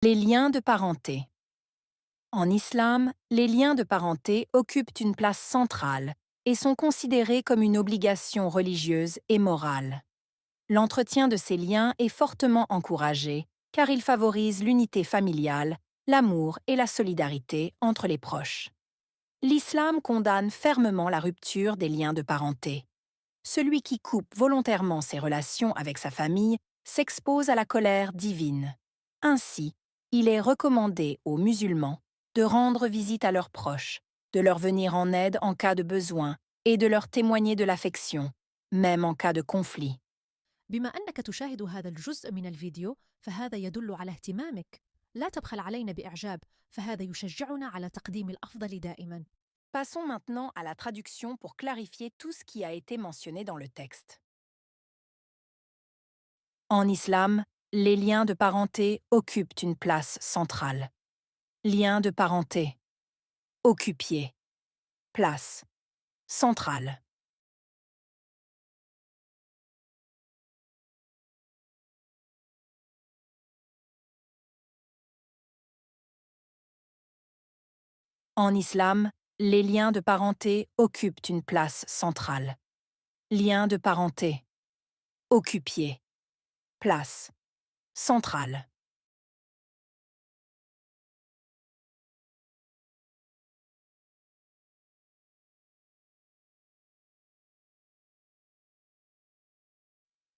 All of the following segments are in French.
Les liens de parenté. En islam, les liens de parenté occupent une place centrale et sont considérés comme une obligation religieuse et morale. L'entretien de ces liens est fortement encouragé car il favorise l'unité familiale, l'amour et la solidarité entre les proches. L'islam condamne fermement la rupture des liens de parenté. Celui qui coupe volontairement ses relations avec sa famille s'expose à la colère divine. Ainsi, il est recommandé aux musulmans de rendre visite à leurs proches, de leur venir en aide en cas de besoin et de leur témoigner de l'affection, même en cas de conflit. بما أنك تشاهد هذا الجزء من الفيديو فهذا يدل على اهتمامك. لا تبخل علينا بإعجاب، فهذا يشجعنا على تقديم الأفضل دائما. Passons maintenant à la traduction pour clarifier tout ce qui a été mentionné dans le texte. En islam, les liens de parenté occupent une place centrale. Liens de parenté. Occupier. Place. Centrale. En islam, les liens de parenté occupent une place centrale. Liens de parenté. Occupier. Place. Centrale.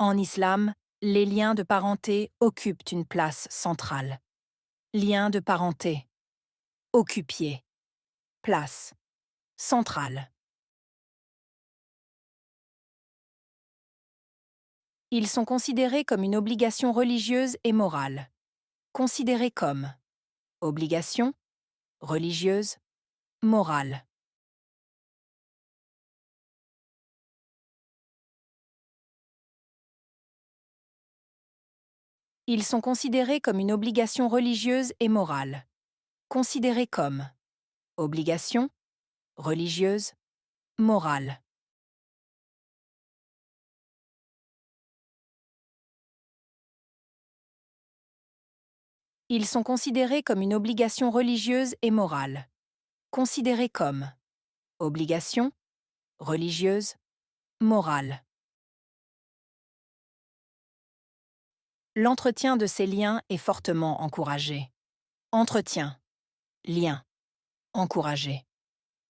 En islam, les liens de parenté occupent une place centrale. Liens de parenté. Occupier. Place. Centrale. Ils sont considérés comme une obligation religieuse et morale. Considérés comme obligation, religieuse, morale. Ils sont considérés comme une obligation religieuse et morale. Considérés comme obligation, religieuse, morale. Ils sont considérés comme une obligation religieuse et morale. Considérés comme obligation, religieuse, morale. L'entretien de ces liens est fortement encouragé. Entretien, lien, encouragé.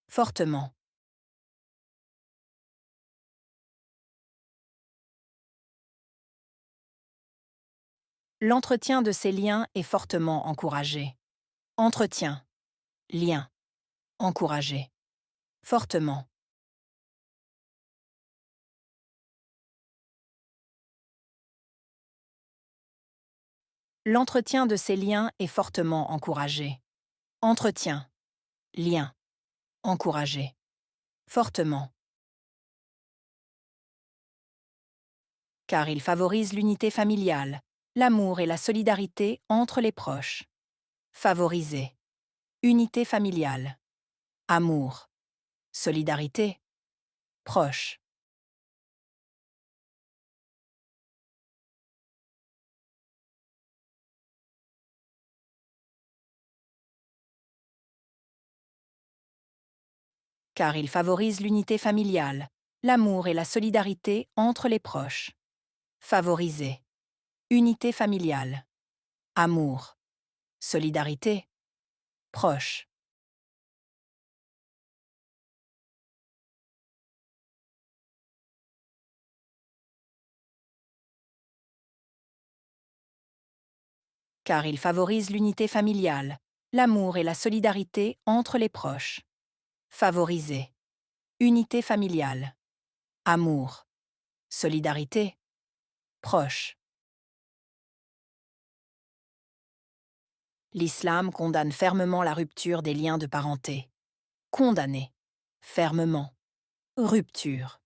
Fortement. L'entretien de ces liens est fortement encouragé. Entretien, lien, encouragé. Fortement. L'entretien de ces liens est fortement encouragé. Entretien, lien, encouragé. Fortement. Car il favorise l'unité familiale, l'amour et la solidarité entre les proches. Favoriser. Unité familiale. Amour. Solidarité. Proche. Car il favorise l'unité familiale, l'amour et la solidarité entre les proches. Favoriser. Unité familiale. Amour. Solidarité. Proche. Car il favorise l'unité familiale, l'amour et la solidarité entre les proches. Favoriser. Unité familiale. Amour. Solidarité. Proche. L'islam condamne fermement la rupture des liens de parenté. Condamner. Fermement. Rupture.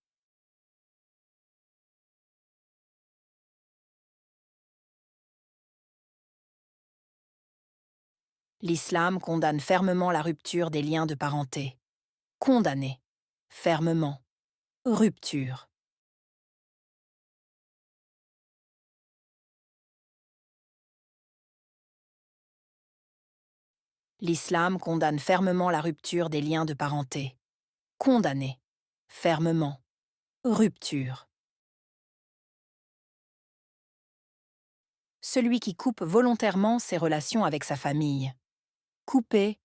L'islam condamne fermement la rupture des liens de parenté. Condamner. Fermement. Rupture. L'islam condamne fermement la rupture des liens de parenté. Condamner. Fermement. Rupture. Celui qui coupe volontairement ses relations avec sa famille. Couper.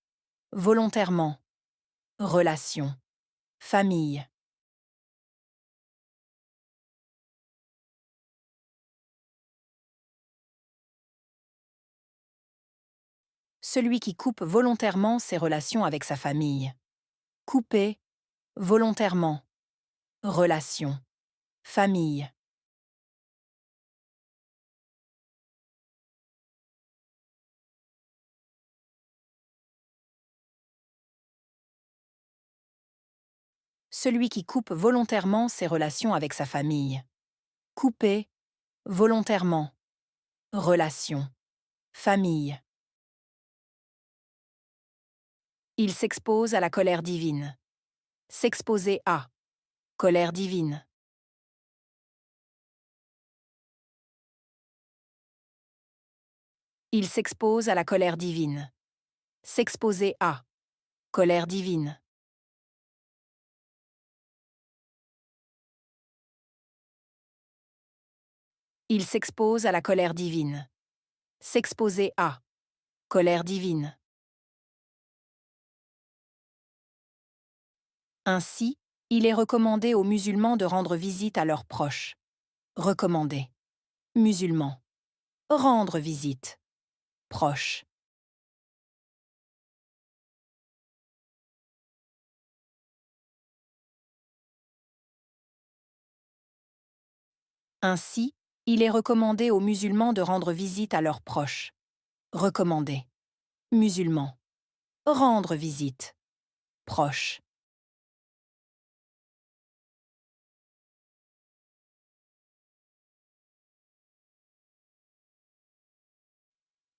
Volontairement. Relation. Famille. Celui qui coupe volontairement ses relations avec sa famille. Couper. Volontairement. Relation. Famille. Celui qui coupe volontairement ses relations avec sa famille. Couper. Volontairement. Relation. Famille. Il s'expose à la colère divine. S'exposer à. Colère divine. Il s'expose à la colère divine. S'exposer à. Colère divine. Il s'expose à la colère divine. S'exposer à. Colère divine. Ainsi, il est recommandé aux musulmans de rendre visite à leurs proches. Recommandé. Musulmans. Rendre visite. Proche. Ainsi, il est recommandé aux musulmans de rendre visite à leurs proches. Recommandé. Musulmans. Rendre visite. Proche.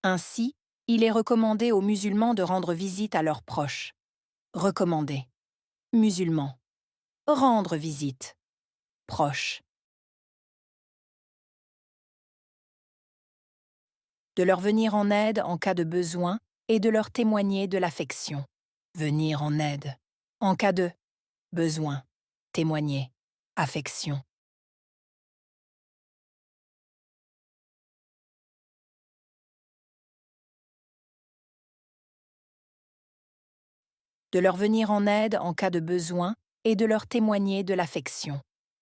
Ainsi, il est recommandé aux musulmans de rendre visite à leurs proches. Recommandé. Musulmans. Rendre visite. Proche. De leur venir en aide en cas de besoin et de leur témoigner de l'affection. Venir en aide. En cas de besoin. Témoigner. Affection. De leur venir en aide en cas de besoin et de leur témoigner de l'affection.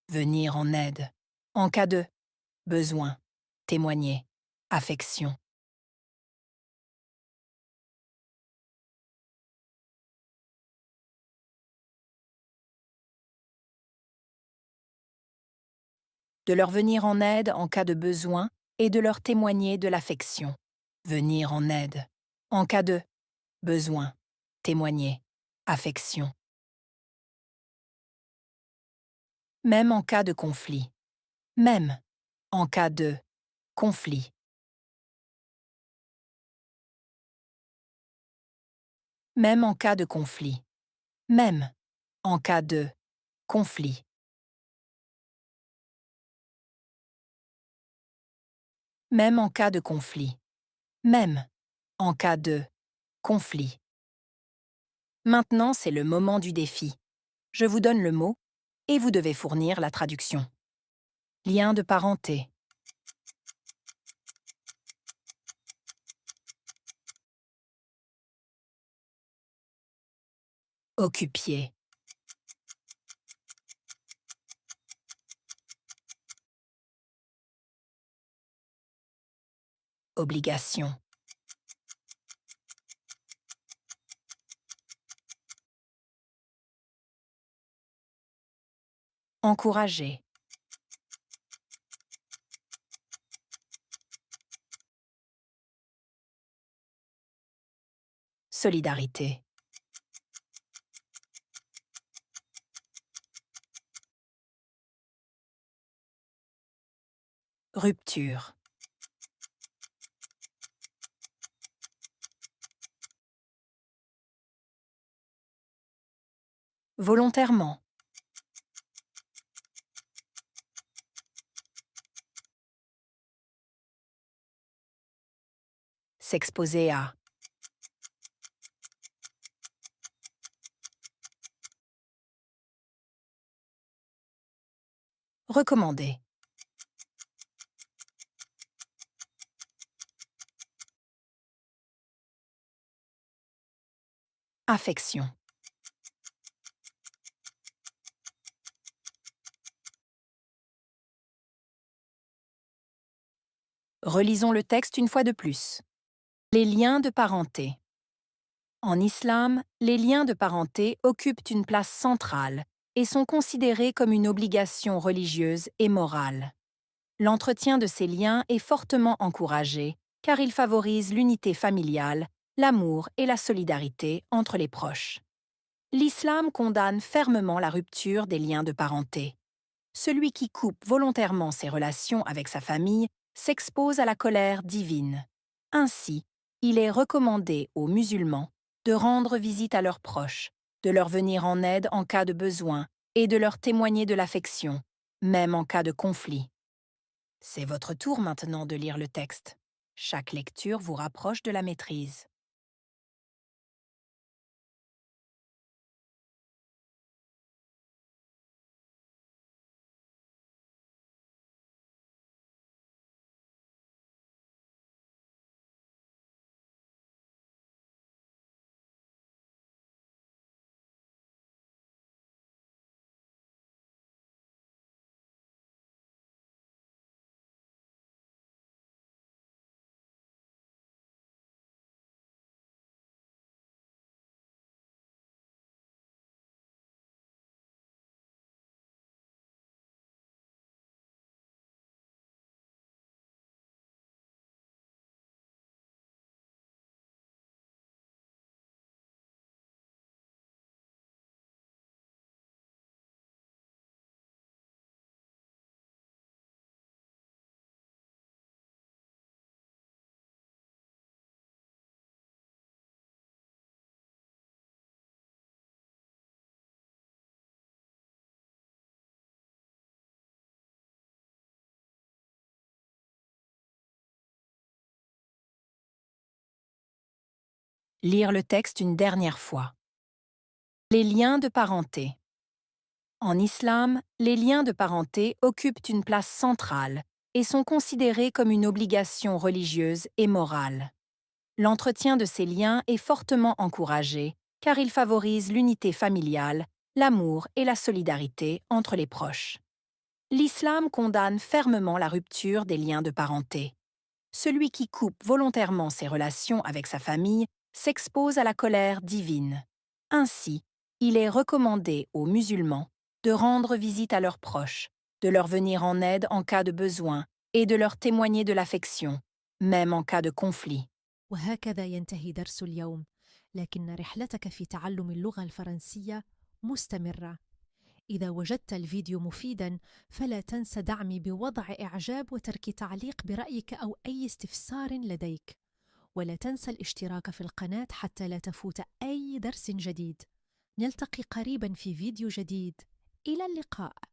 Venir en aide. En cas de besoin. Témoigner. Affection. De leur venir en aide en cas de besoin et de leur témoigner de l'affection. Venir en aide. En cas de besoin. Témoigner. Affection. Même en cas de conflit. Même en cas de conflit. Même en cas de conflit. Même en cas de conflit. Même en cas de conflit. Même en cas de conflit. Maintenant, c'est le moment du défi. Je vous donne le mot et vous devez fournir la traduction. Lien de parenté. Occupier. Obligation. Encourager. Solidarité. Rupture. Volontairement. S'exposer à. Recommandé. Affection. Relisons le texte une fois de plus. Les liens de parenté. En islam, les liens de parenté occupent une place centrale et sont considérés comme une obligation religieuse et morale. L'entretien de ces liens est fortement encouragé car il favorise l'unité familiale, l'amour et la solidarité entre les proches. L'islam condamne fermement la rupture des liens de parenté. Celui qui coupe volontairement ses relations avec sa famille s'expose à la colère divine. Ainsi, il est recommandé aux musulmans de rendre visite à leurs proches, de leur venir en aide en cas de besoin et de leur témoigner de l'affection, même en cas de conflit. C'est votre tour maintenant de lire le texte. Chaque lecture vous rapproche de la maîtrise. Lire le texte une dernière fois. Les liens de parenté. En islam, les liens de parenté occupent une place centrale et sont considérés comme une obligation religieuse et morale. L'entretien de ces liens est fortement encouragé car il favorise l'unité familiale, l'amour et la solidarité entre les proches. L'islam condamne fermement la rupture des liens de parenté. Celui qui coupe volontairement ses relations avec sa famille s'expose à la colère divine. Ainsi, il est recommandé aux musulmans de rendre visite à leurs proches, de leur venir en aide en cas de besoin et de leur témoigner de l'affection, même en cas de conflit. وهكذا ينتهي درس اليوم، لكن رحلتك في تعلم اللغة الفرنسية مستمرة. إذا وجدت الفيديو مفيداً فلا تنس دعمي بوضع إعجاب وترك تعليق برأيك أو أي استفسار لديك، ولا تنس الاشتراك في القناة حتى لا تفوت أي درس جديد. نلتقي قريباً في فيديو جديد. إلى اللقاء.